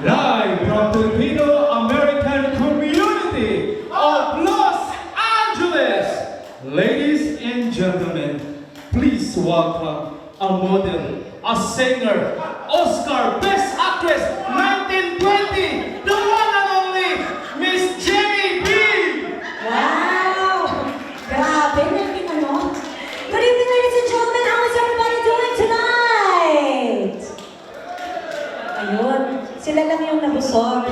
Live from Filipino American community of Los Angeles. Ladies and gentlemen, please welcome a model, a singer, Oscar Best Actress 1920, the one and only Miss Jenny B. Wow! Grabe, naging ano? Good evening, ladies and gentlemen. How is everybody doing tonight? Ayun, sila lang yung nabusog.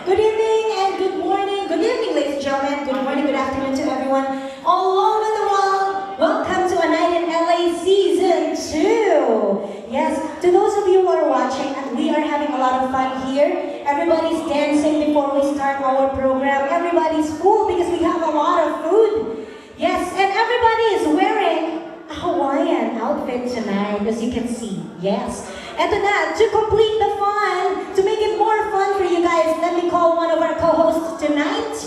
Good evening and good morning. Good evening, ladies and gentlemen. Good morning, good afternoon to everyone all over the world. Welcome to A Night in LA Season 2. Yes, to those of you who are watching, we are having a lot of fun here. Everybody's dancing before we start our program. Everybody's full because we have a lot of food. Yes, and everybody is wearing a Hawaiian outfit tonight, as you can see. Yes. And to complete the fun, to make it more fun for you guys, let me call one of our co-hosts tonight.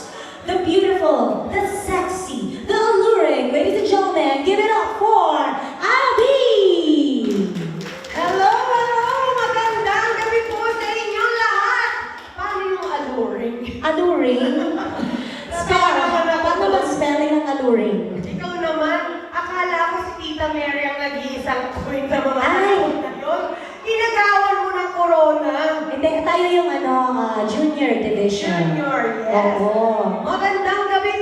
The beautiful, the sexy, the alluring, ladies and gentlemen, give it up for Abby! Hello, hello! Magandang gabi po sa inyong lahat! Paano yung alluring? Alluring? Paano ba spelling ang alluring? Ikaw naman, akala ko si Tita Mary ang nag-iisang queen sa mga Ay! panahon na yun. Inagawan mo ng corona. Hindi, tayo yung junior division. Junior, yes. Oo. Magandang gabi,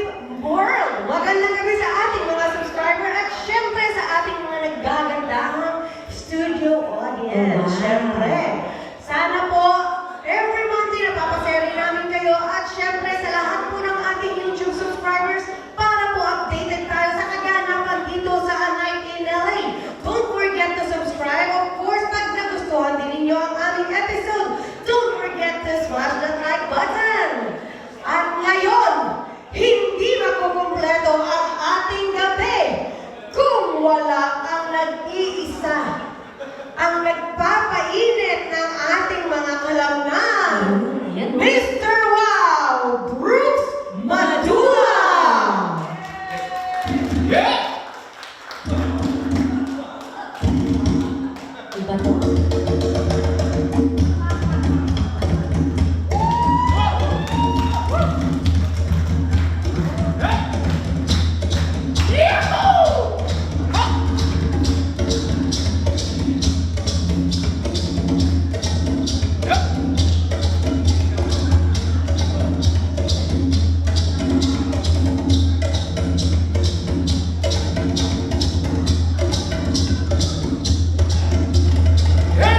world! Magandang gabi sa ating mga subscriber at syempre sa ating mga naggagandahang studio audience. Wow. Syempre, sana po every Monday napapaseri namin kayo at syempre sa lahat po ng ating YouTube subscribers para po updated tayo sa kaganapan dito sa A Night in LA. Don't forget to subscribe. Of course, pag nagustuhan din ninyo ang aming episode, don't forget to smash that like button. At ngayon, hindi makukumpleto ang ating gabi kung wala ang nag-iisa, ang nagpapainit ng ating mga kalamnan, Yan. Mr. Wow, Brooks Madula! Yeah! Iba to?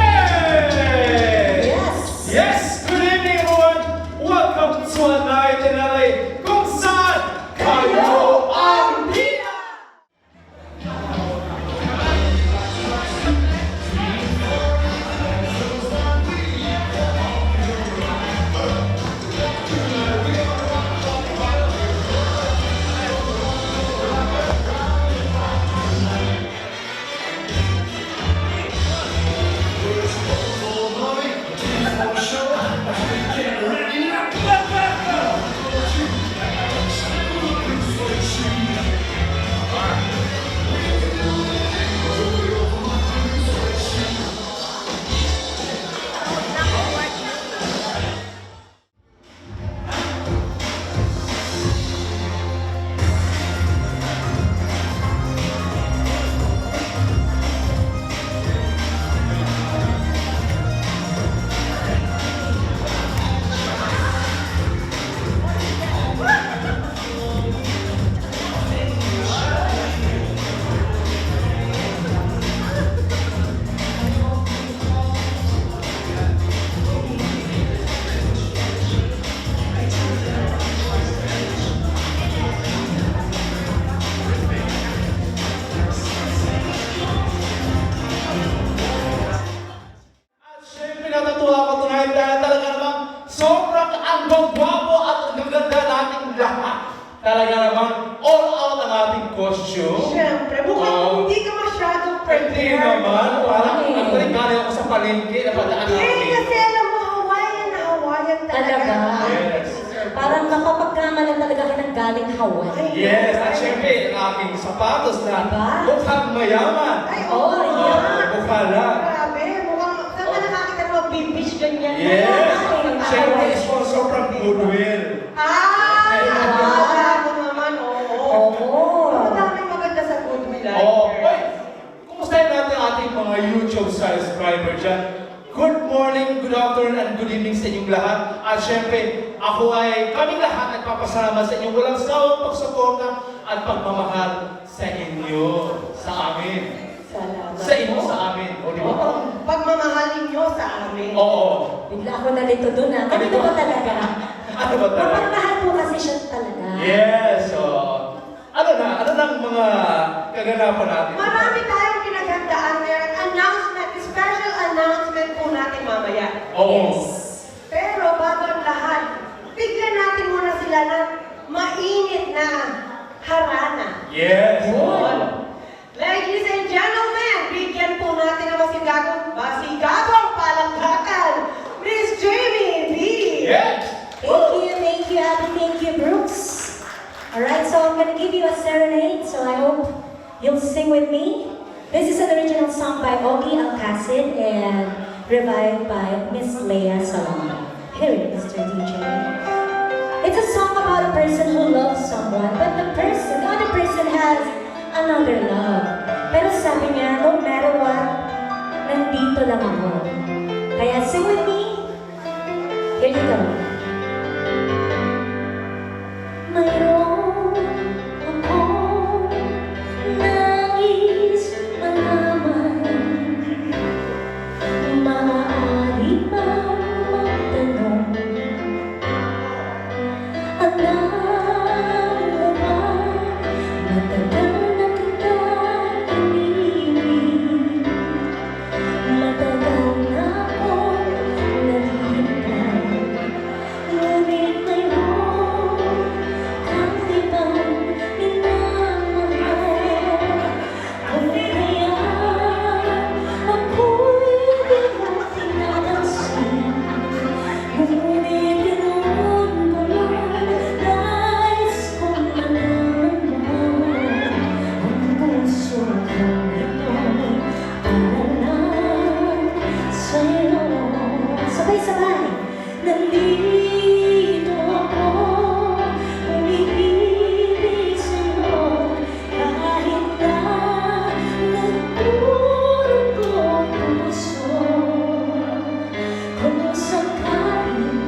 Hey! Yes! Yes, good evening everyone! Welcome to A Night in LA kung saan kayo ang bida! At syempre natutuwa ako tonight dahil talaga namang sobrang ang gwapo at ang gaganda nating lahat. Talaga namang all out ang ating costume. Siyempre, mukhang hindi ka masyadong Hindi prepared. naman, parang Okay. nagpaligari ako sa palengke na padaan Eh, natin. kasi alam mo, Hawaiian na Hawaiian talaga. Talaga? Yes. Parang makapagkamalan talaga ka ng galing Hawaii. Yes, at syempre, ang aking sapatos na Diba? mukhang mayaman. Ay, Oh, oo. yeah. Mukha lang. Grabe, mukhang, saan ka nakakita ng mga big fish ganyan? Yes! goodwill. Ay, akala ko naman, oo. Oo. Ang daming maganda sa Goodwill. Oh, wait! Kumustahin natin ang ating mga YouTube subscriber dyan. Good morning, good afternoon, and good evening sa inyong lahat. At syempre, kaming lahat nagpapasalamat sa inyong walang sawang pagsuporta at pagmamahal sa inyo, sa amin. Salamat. Sa inyo, sa amin. O, di ba? Oo, pagmamahalin nyo sa amin. Oo. Bigla ako nalito doon ah. Ganito ba talaga? Ano ba talaga? Mapagmahal po kasi siya talaga. Yes, ano nang mga kaganapan natin? Marami tayong pinaghandaan ngayon. Announcement, special announcement po natin mamaya. Oo. Yes. Pero bago ang lahat, bigyan natin muna sila ng mainit na harana. Yes. Ladies and gentlemen, bigyan po natin ng masigagong palakpakan, Miss Jamie B. Yes. Thank you, Abby. Thank you, Brooks. Alright, so I'm gonna give you a serenade, so I hope you'll sing with me. This is an original song by Ogie Alcacid and revived by Miss Leia Salonga. Hear it, Mr. DJ. It's a song about a person who loves someone, but the other person has another love. Pero sabi niya, no matter what, nandito lang ako. Kaya sing with me. Here you go. Mayroon akong nais malaman. Maaari bang magtanong? Alam mo ba, matagal na kitang inibig. Matagal na akong naghihintay. Ngunit ngayon, kahit ibang minamahal, kung kaya ako'y di mo pinapansin. Ngunit ganoon ko lang, nais kong malaman mo ang puso kong ito'y para lang sa'yo. Sabay-sabay, nandito ako, umiibig sa'yo, kahit na nagdurog ko puso. Kung sakaling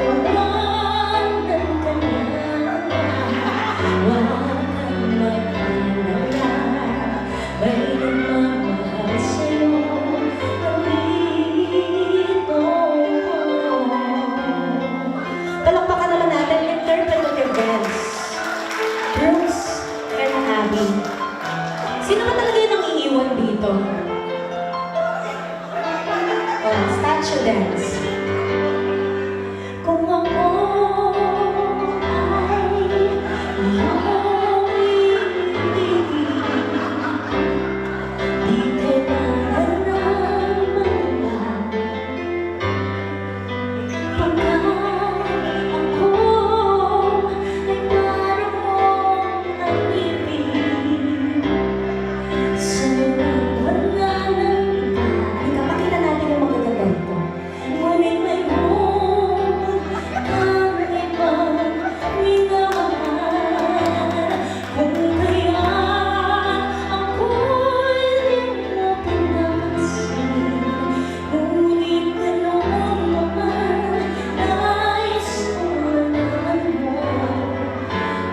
tawanan ka niya, huwag kang mag-alala, may nagmamahal sa'yo, nandito ako. Palakpakan naman natin interpretive dance. Brooks and Abby. Sino ba talaga yung nangiiwan dito? Oh, statue dance. Kung ako ay iyong ibigin, di kailangan naman pagka ako ay parang ang ibig. Sobrang wala ng iba. Ikapakita natin yung magaganda ito. Ngunit mayroon kang ibang minamahal. Kung kaya ako'y di mo pinapansin. Ngunit ganoon naman, nais kong malaman mo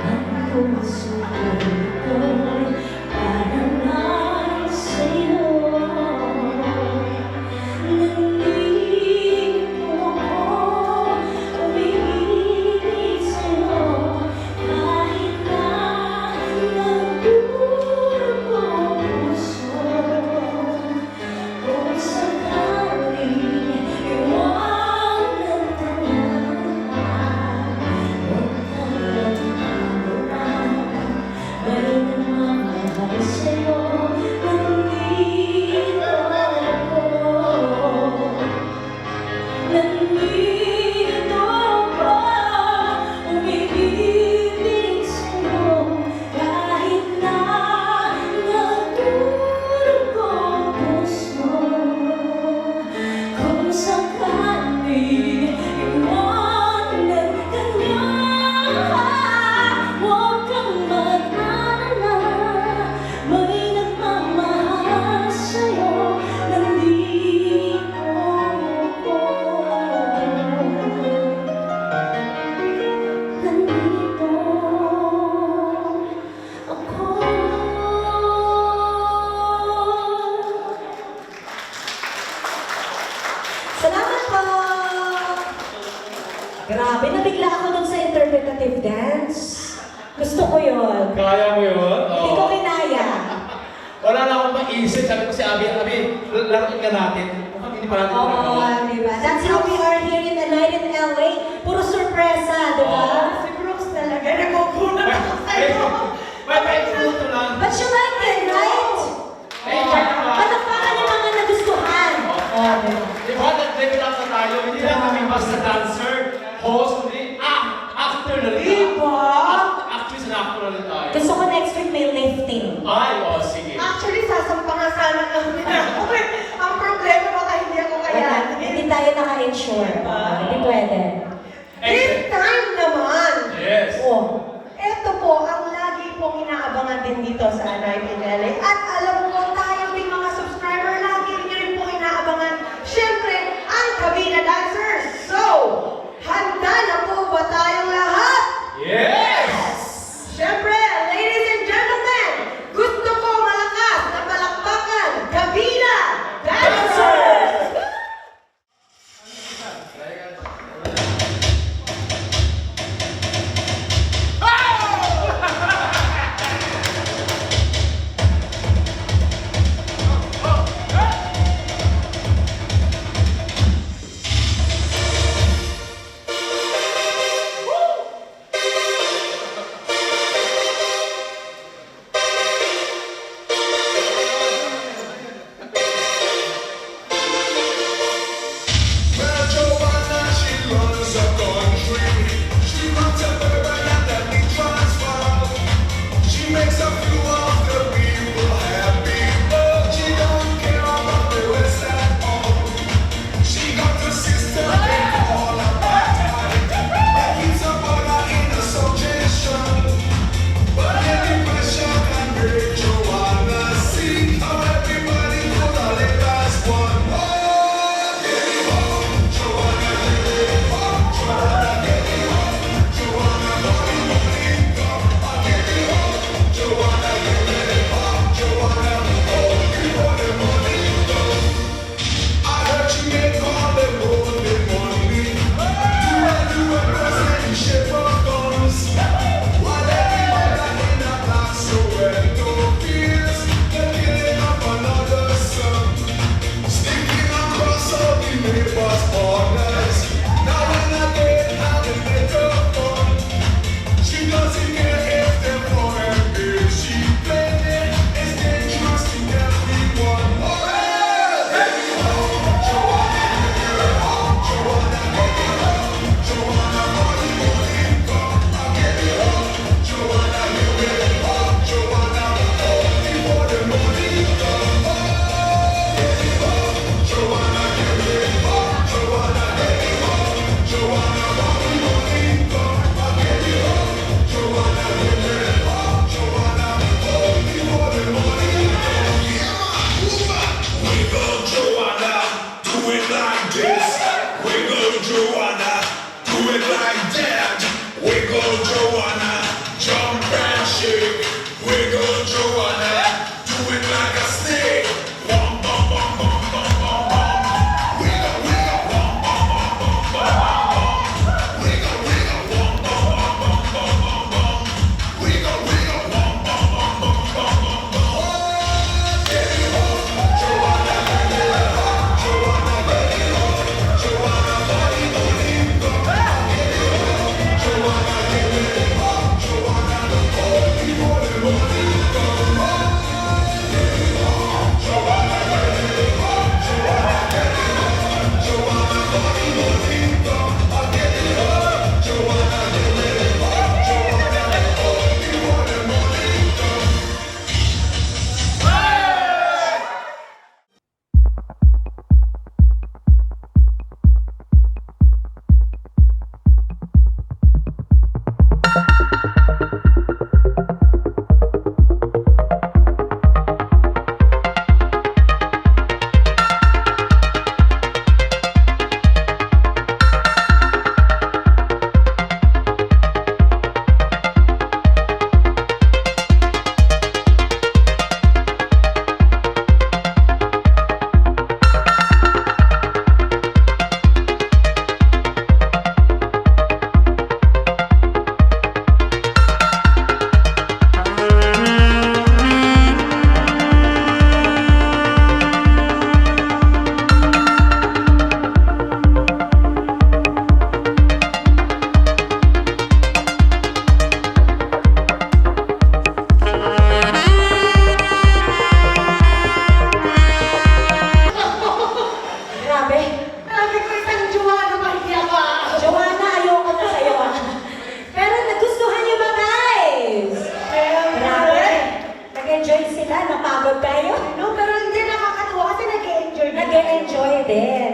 ang puso ko ito'y para lang sa'yo. Nandito ako, umiibig sa'yo, kahit na nagdurog ko puso. Kung sakaling iwanan ka niya, huwag kang mag-alala, may nagmamahal sa'yo, nandito ako. Nandito ako, umiibig sa'yo, kahit na nagdurog ko puso. Kung sakaling iwanan po! Grabe, nabigla ako dun sa interpretative dance. Gusto ko yun. Kaya mo yun? Hindi ko kinaya. Wala na akong maisip. Sabi ko si Abi, laruin ka natin. Mukhang hindi pa natin Oo, nagawa. di ba? That's how we are here in the night in LA. Puro sorpresa, di ba? Si Brooks talaga, nagkukunan ako sa'yo. May fruto lang. But you like it, right? Enjoy naman. Palakpakan yung mga nagustuhan. Oh, di ba? Di ba, nag-level up na tayo. Hindi lang kami basta dancer, host, kundi actor na rin. Diba? Actress and actor na rin tayo. Gusto ko next week may lifting. Ay, sige. Actually, sasampa nga sana namin ako. Ang problema, baka hindi ako kayanin. Hindi tayo naka-insure. Hindi pwede. This time naman, Yes. Oh. ito po ang lagi pong inaabangan din dito sa Anay Pinelli. At alam ko, tayo din mga subscriber, lagi rin po inaabangan. Siyempre, ang Kabina Dancers. So, handa na po ba tayong lahat? Yes! Siyempre, ladies and gentlemen, gusto ko malakas na palakpakan, Kabina Dancers! Well, Joanna, she runs a country. She runs a urban and then we transform. She makes a few of the people happy, but she don't care about the rest at all. She got a system they call a apartheid that keeps her mother in a suggestion. But the impression can break Joanna. See how everybody put a leg as one. I heard you make all the golden money. Do a present in shape of guns. While everyone in a black Soweto feels the killing of another son. Sneaking across all the neighbors' borders. Now and again, having little fun. She doesn't care if they're poor and rich. She played it. It's dangerous to everyone.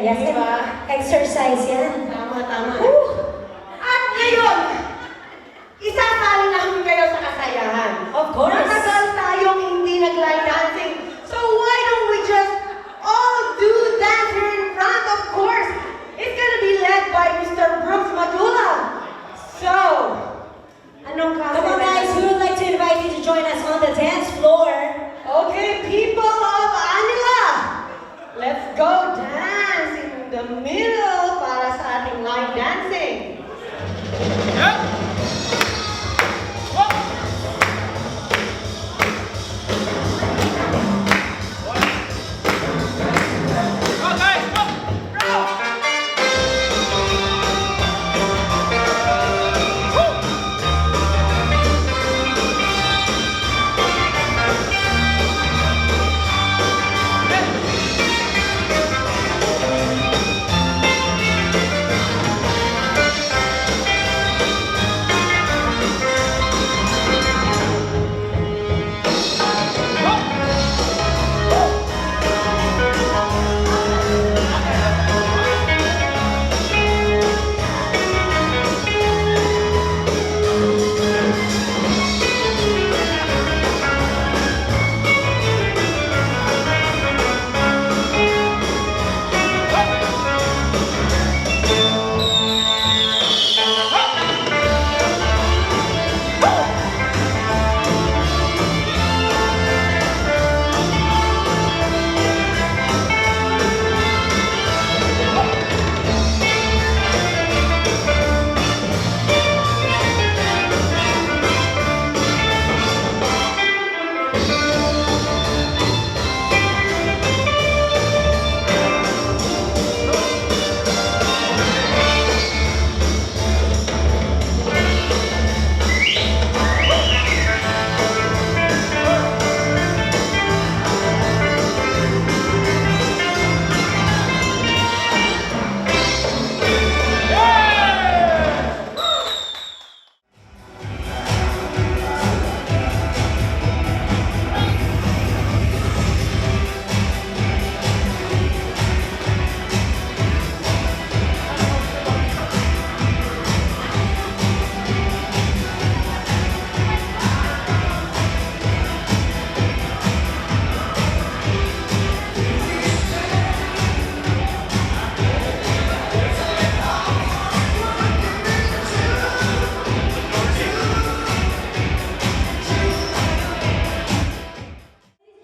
Yes, Diba? exercise yan. Tama, tama. Woo! At ngayon, isasali namin kayo sa kasayahan. Of course. Matagal tayong hindi nag-line dancing. So why don't we just all do dance here in front? Of course, it's gonna be led by Mr. Brooks Madula. So, anong klase? Come on guys, we would like to invite you to join us on the dance floor. Okay, people of Manila, let's go dance in the middle para sa ating line dancing.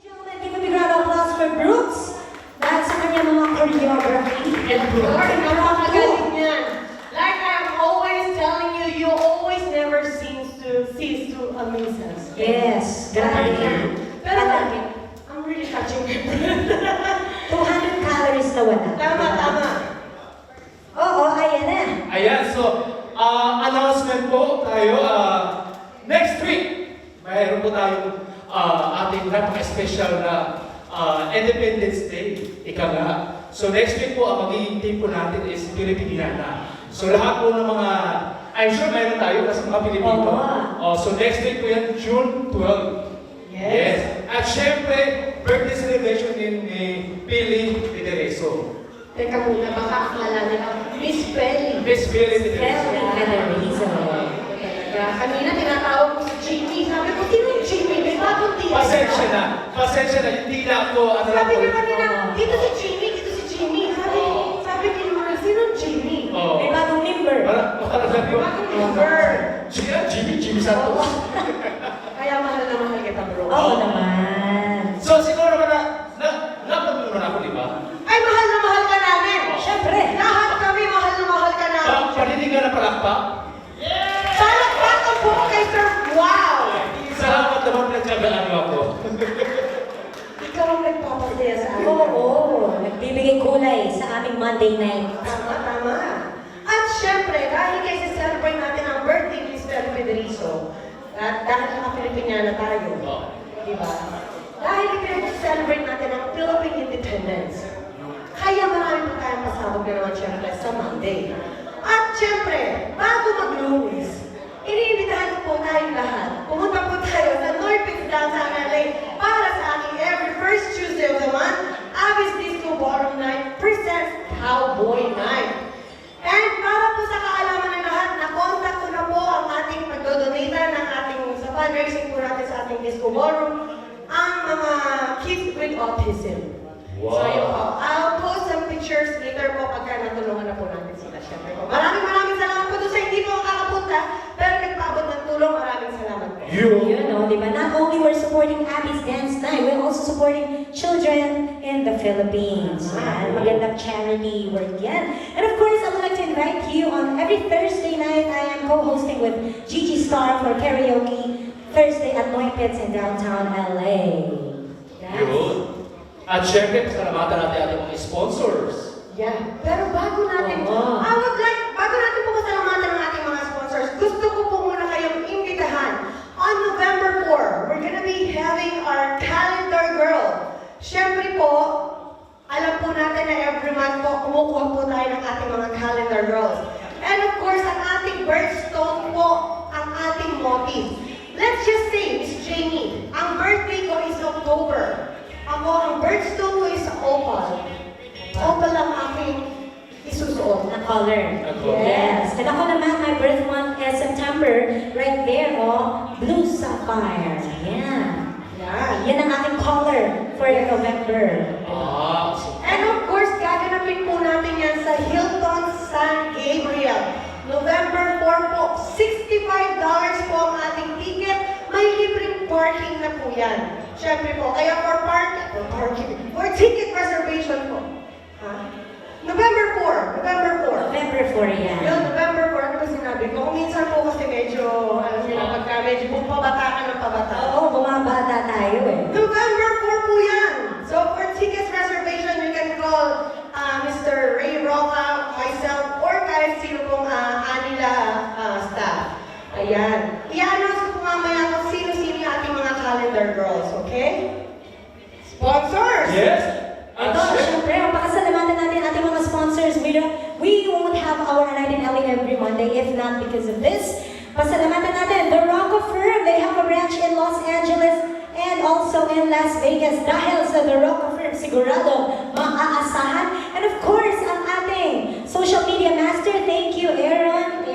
Gentlemen, give a big round of applause for Brooks. Dahil sa kanyang mga choreography. Lord, napakagaling niyan. Like I'm always telling you, you always never cease to amaze us. Yes, grabe Thank you. yan. Pero, Grabe. I'm really touching my breath. 200 calories na wala. Tama, tama. Oo, ayan na. Ayan, so, announcement po tayo. Next week, mayroon po tayong ating napaka-special na Independence Day. Ika nga. So next week po, ang magiging team po natin is Pilipiniana. So lahat po ng mga, I'm sure mayroon tayo kasi mga Pilipino. Oo. So next week po yan, June 12. Yes. At syempre, birthday celebration din ni Pili Federeso. Teka muna, baka akala nila, Miss Pelly. Miss Pili Federeso. Kelly Federizo. Kanina tinatawag ko si Jimmy. Sabi ko, sino yung Jimmy? May bagong tila. Pasensya na. Pasensya na. Hindi na ako, ano lang Sabi po. ko kanina, dito si Jimmy, dito si Jimmy. Sabi ko naman, sino yung Jimmy? Oo. May bagong member. Para sabi ko, Bagong number. siya, Jimmy Santos. Kaya mahal na mahal kita, bro. Oo naman. So, siguro ba napag mo na ako, di ba? Ay, mahal na mahal ka namin. Siyempre. Lahat kami mahal na mahal ka namin. Paninig ka na palakpak. Palakpak ang buo kay Sir. Wow! Salamat naman na tiyagaan mo ako. Ikaw ang nagpapasaya sa amin. Oo, nagbibigay kulay sa aming Monday night. Tama, tama. At syempre, dahil kayo celebrate natin ang birthday ni Mr. Federizo, at dahil naka-Pilipiniana tayo, di ba? Dahil i-celebrate natin ang Philippine Independence, kaya marami pa tayong pasabog na naman syempre sa Monday. At syempre, bago mag-Lunes, iniimbitahan ko po tayong lahat. Pumunta po tayo sa Norpix Downtown LA para sa aking every first Tuesday of the month, Abby's Disco Ballroom Night presents Cowboy Night. And para po sa kaalaman ng lahat, na-contact ko na po ang ating pagdodonata ng ating sa fundraising po natin sa ating disco ballroom, ang mga kids with autism. Wow. So yun po, I'll post some pictures later po pagka natulungan na po natin sila. Siyempre po. Maraming salamat po doon sa hindi po makakapunta, pero nagpaabot ng tulong. Maraming salamat po. You know, di ba? Not only we're supporting Abby's Dance Night, we're also supporting children in the Philippines. Yan, magandang charity work yan. And of course, I would like to invite you on every Thursday night. I am co-hosting with Gigi Star for karaoke Thursday at Moy Pits in downtown LA. Yes. Yun. At syempre, pasalamatan natin ating mga sponsors. Yeah. Pero bago natin, Oo. bago natin po pasalamatan ang ating mga sponsors, gusto ko po muna kayong imbitahan. On November 4, we're gonna be having our Calendar Girl. Siyempre po, alam po natin na every month po, kumukuha po tayo ng ating mga Calendar Girls. And of course, ang ating birthstone po, ang ating motif. Let's just say, Miss Jamie, ang birthday ko is October. Ako, ang birthstone ko is opal. Opal ang aking isusuot. Na color. Na color. Yes. And ako naman, my birth month is September. Right there, oh, blue sapphire. Yeah. Yan. Yan ang aking color for November. So, And of course, gaganapin po natin yan sa Hilton San Gabriel. November 4 po, $65 po ang ating ticket. May libreng parking na po yan. Siyempre po, kaya for ticket reservation po. November 4. November 4 yan. Yung November 4, ano ba sinabi ko? Kung minsan po kasi medyo, alam niyo na pagka medyo pabata ka ng pabata. Oo, bumabata tayo eh. November 4 po yan! So for tickets reservation, you can call Mr. Ray Roca, myself, or kahit sino pong Anila staff. Ayan. I-announce ko po mamaya kung sino-sino yung ating mga calendar girls, okay? Sponsors! yes. Ito, syempre, pakasalamatan natin ating mga sponsors. We won't have our Night in LA every Monday if not because of this. Pasalamatan natin, The Rocco Firm. They have a branch in Los Angeles and also in Las Vegas. Dahil sa The Rocco Firm, sigurado maaasahan. And of course, ang ating social media master. Thank you, Aaron.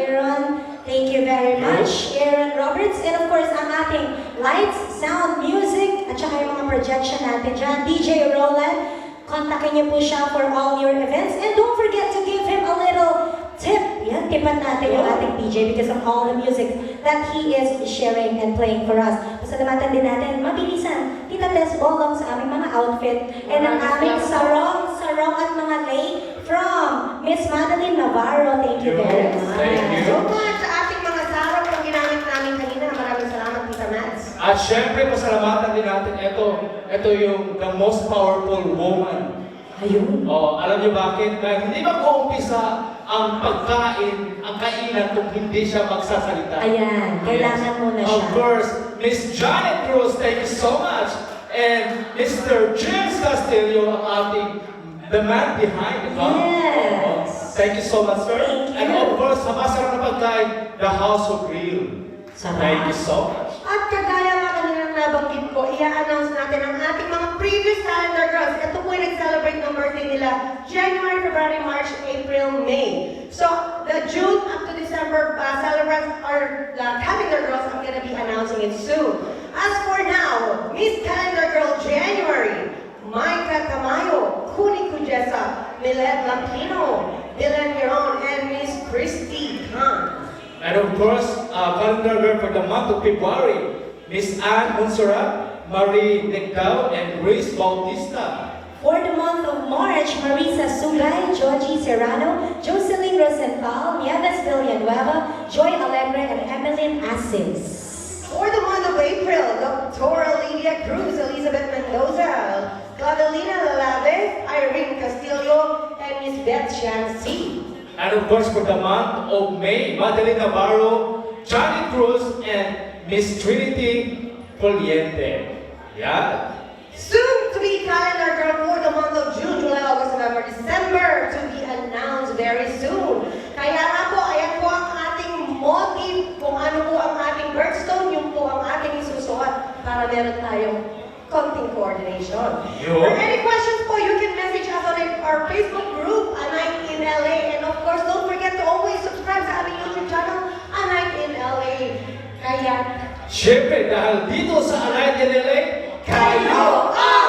Thank you very much, Aaron Roberts. And of course, ang ating lights, sound, music, at saka yung mga projection natin dyan, DJ Roland. Kontakin niyo po siya for all your events. And don't forget to give him a little tip. Yan, tipan natin yung ating DJ because of all the music that he is sharing and playing for us. Pasalamatan din natin, mabilisan, Tita Tess Bolong sa aming mga outfit. And ang aming sarong at mga lay from Miss Madeline Navarro. Thank you very much. Thank you. So much sa ating mga sarap na ginamit namin kanina. Maraming salamat, Tita Mads. At syempre, pasalamatan din natin ito yung the most powerful woman. Ayun. Alam niyo bakit? Dahil hindi mag-uumpisa ang pagkain, ang kainan kung hindi siya magsasalita. Ayan, kailangan muna siya. Of course, Miss Janet Cruz, thank you so much. And Mr. James Castillo, ang ating the man behind, di ba? Yes. Thank you so much, sir. Thank you. And of course, sa masarap na pagkain, the House of Grill. Sarap. Thank you so much. At kagaya nga kanina nabanggit ko, i-announce natin ang ating mga previous calendar girls. Ito po yung nag-celebrate ng birthday nila January, February, March, April, May. So, the June up to December celebrants or the calendar girls, I'm gonna be announcing it soon. As for now, Miss Calendar Girl January, Micah Tamayo, Kuni Kujesa, Milet Lampino, Dylan Giron, and Miss Christy Han. And of course, calendar girl for the month of February, Miss Anne Monserrat, Marie Nicdao, and Grace Bautista. For the month of March, Marisa Sugay, Georgie Serrano, Jocelyn Rosenthal, Nieves Villanueva, Joy Alegre, and Emeline Assis. For the month of April, Dr. Lydia Cruz, Elizabeth Mendoza, Claudelina Lalave, Irene Castillo, and Miss Beth Shansi. And of course, for the month of May, Madeline Navarro, Johnny Cruz, and Miss Trinity Poliente. Yeah. Soon to be calendar girl for the month of June, July, August, November, December, to be announced very soon. Kaya nga po, ayan po ang ating motive, kung ano po ang ating birthstone, yung po ang ating isusuot para meron tayong konting coordination. Yun. For any questions po, you can message us on our Facebook group, A Night LA. And of course, don't forget to always subscribe sa aming YouTube channel, A Night in LA. Kaya, Siyempre, dahil dito sa Allied in LA, kayo ang